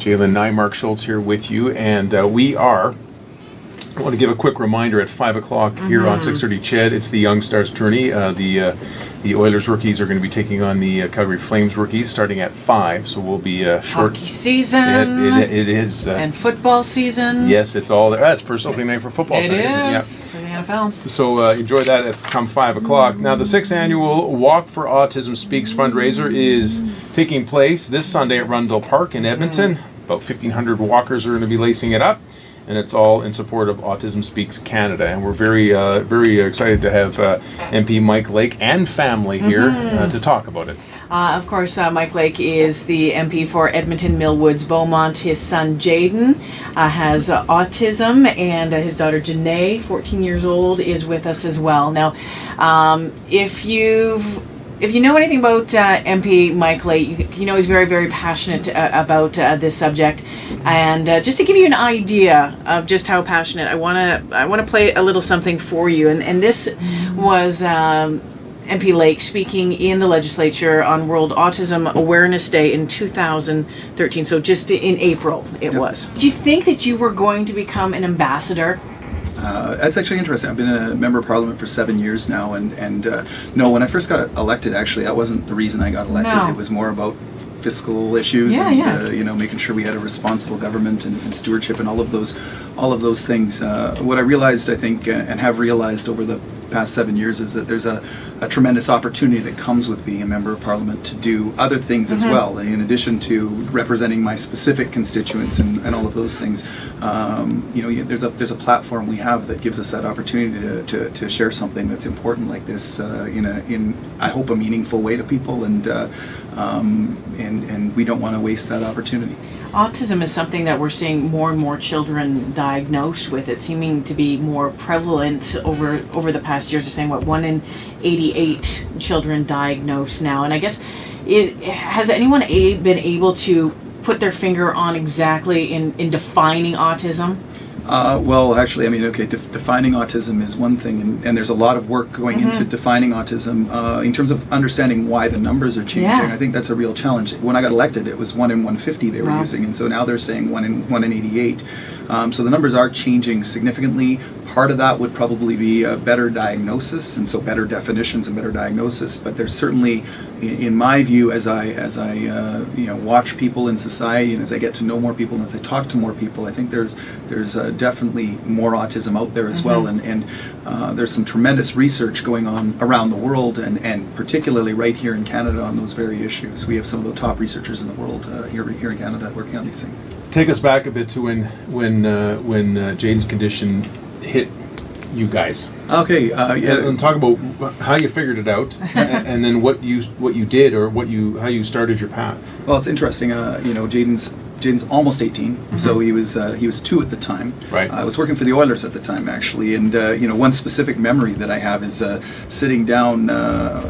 Jaden, Nye and Mark Sholz here with you, and I want to give a quick reminder at 5 o'clock here on 6:30 CHED. It's the Young Stars tourney. The Oilers rookies are going to be taking on the Calgary Flames rookies starting at 5, so we'll be short. Hockey season. It is. And football season. Yes, it's all there. It's first opening night for football today, isn't it? It is, for the NFL. So enjoy that at come 5 o'clock. Now, the 6th annual Walk for Autism Speaks fundraiser is taking place this Sunday at Rundle Park in Edmonton. About 1,500 walkers are going to be lacing it up, and it's all in support of Autism Speaks Canada. And we're very excited to have MP Mike Lake and family here to talk about it. Of course, Mike Lake is the MP for Edmonton, Millwoods, Beaumont. His son Jaden has autism, and his daughter Janae, 14 years old, is with us as well. Now, if you know anything about MP Mike Lake, you know he's very, very passionate about this subject. And just to give you an idea of just how passionate, I want to play a little something for you. And this was MP Lake speaking in the legislature on World Autism Awareness Day in 2013. So just in April it was. Do you think that you were going to become an ambassador? That's actually interesting. I've been a member of parliament for 7 years now, and no, when I first got elected, actually, that wasn't the reason I got elected. No. It was more about fiscal issues and making sure we had a responsible government and stewardship and all of those things. What I realized, I think, and have realized over the past 7 years, is that there's a tremendous opportunity that comes with being a member of parliament to do other things as well, in addition to representing my specific constituents and all of those things. There's a platform we have that gives us that opportunity to share something that's important like this in I hope a meaningful way to people, and we don't want to waste that opportunity. Autism is something that we're seeing more and more children diagnosed with. It's seeming to be more prevalent over the past years. They're saying, 1 in 88 children diagnosed now. And I guess, has anyone been able to put their finger on exactly in defining autism? Well, actually, defining autism is one thing, and there's a lot of work going into defining autism in terms of understanding why the numbers are changing. I think that's a real challenge. When I got elected, it was 1 in 150 they were using, and so now they're saying 1 in 88. So the numbers are changing significantly. Part of that would probably be a better diagnosis, and so better definitions and better diagnosis. But there's certainly, in my view, as I watch people in society, and as I get to know more people, and as I talk to more people, I think there's definitely more autism out there as well, and there's some tremendous research going on around the world, and particularly right here in Canada on those very issues. We have some of the top researchers in the world here in Canada working on these things. Take us back a bit to when Jaden's condition hit you guys. Okay, and talk about how you figured it out, and then what you did, or how you started your path. Well, it's interesting. Jaden's almost 18, so he was 2 at the time. Right. I was working for the Oilers at the time, actually, and one specific memory that I have is sitting down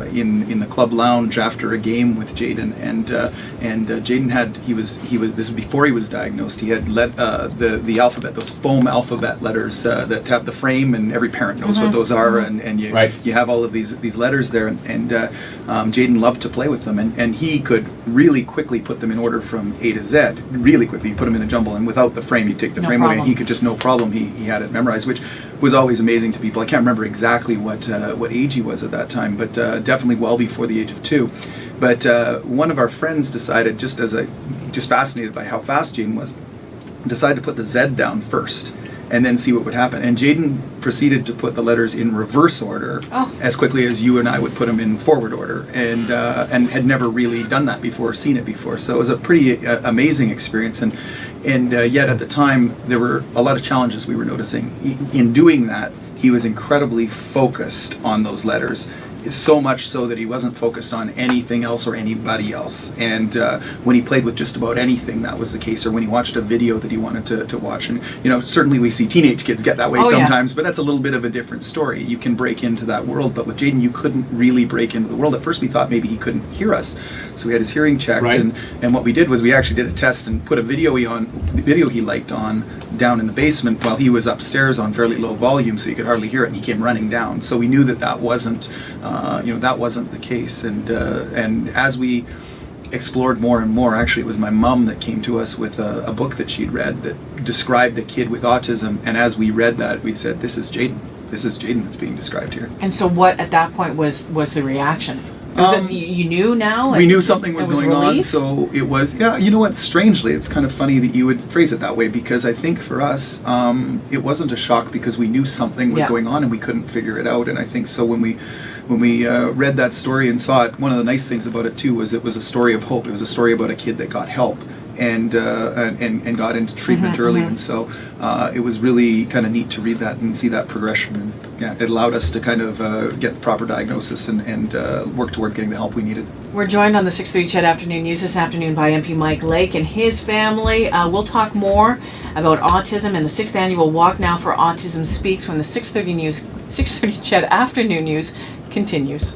in the club lounge after a game with Jaden, and Jaden this was before he was diagnosed. He had the alphabet, those foam alphabet letters that have the frame, and every parent knows what those are, and you have all of these letters there, and Jaden loved to play with them, and he could really quickly put them in order from A to Z. Really quickly, you put them in a jumble, and without the frame, you take the frame away, and he could just, no problem, he had it memorized, which was always amazing to people. I can't remember exactly what age he was at that time, but definitely well before the age of 2. But one of our friends decided, just fascinated by how fast Jaden was, decided to put the Z down first, and then see what would happen. And Jaden proceeded to put the letters in reverse order as quickly as you and I would put them in forward order, and had never really done that before, seen it before. So it was a pretty amazing experience, and yet at the time there were a lot of challenges we were noticing. In doing that, he was incredibly focused on those letters, so much so that he wasn't focused on anything else or anybody else. And when he played with just about anything, that was the case, or when he watched a video that he wanted to watch. And certainly we see teenage kids get that way sometimes, but that's a little bit of a different story. You can break into that world, but with Jaden you couldn't really break into the world. At first we thought maybe he couldn't hear us, so we had his hearing checked, and what we did was we actually did a test and put a video he liked on down in the basement while he was upstairs on fairly low volume, so you could hardly hear it, and he came running down. So we knew that wasn't the case, and as we explored more and more, actually it was my mom that came to us with a book that she'd read that described a kid with autism, and as we read that, we said, this is Jaden. This is Jaden that's being described here. And so what at that point was the reaction? Was it, you knew now? We knew something was going on, relief? so it was, yeah, you know what, strangely, it's kind of funny that you would phrase it that way, because I think for us, it wasn't a shock because we knew something was Yeah. going on and we couldn't figure it out, and I think so when we read that story and saw it, one of the nice things about it too was it was a story of hope. It was a story about a kid that got help and got into treatment early, and so it was really kind of neat to read that and see that progression, and yeah, it allowed us to kind of get the proper diagnosis and work towards getting the help we needed. We're joined on the 6:30 CHED Afternoon News this afternoon by MP Mike Lake and his family. We'll talk more about autism and the 6th annual Walk Now for Autism Speaks when the 6:30 CHED Afternoon News continues.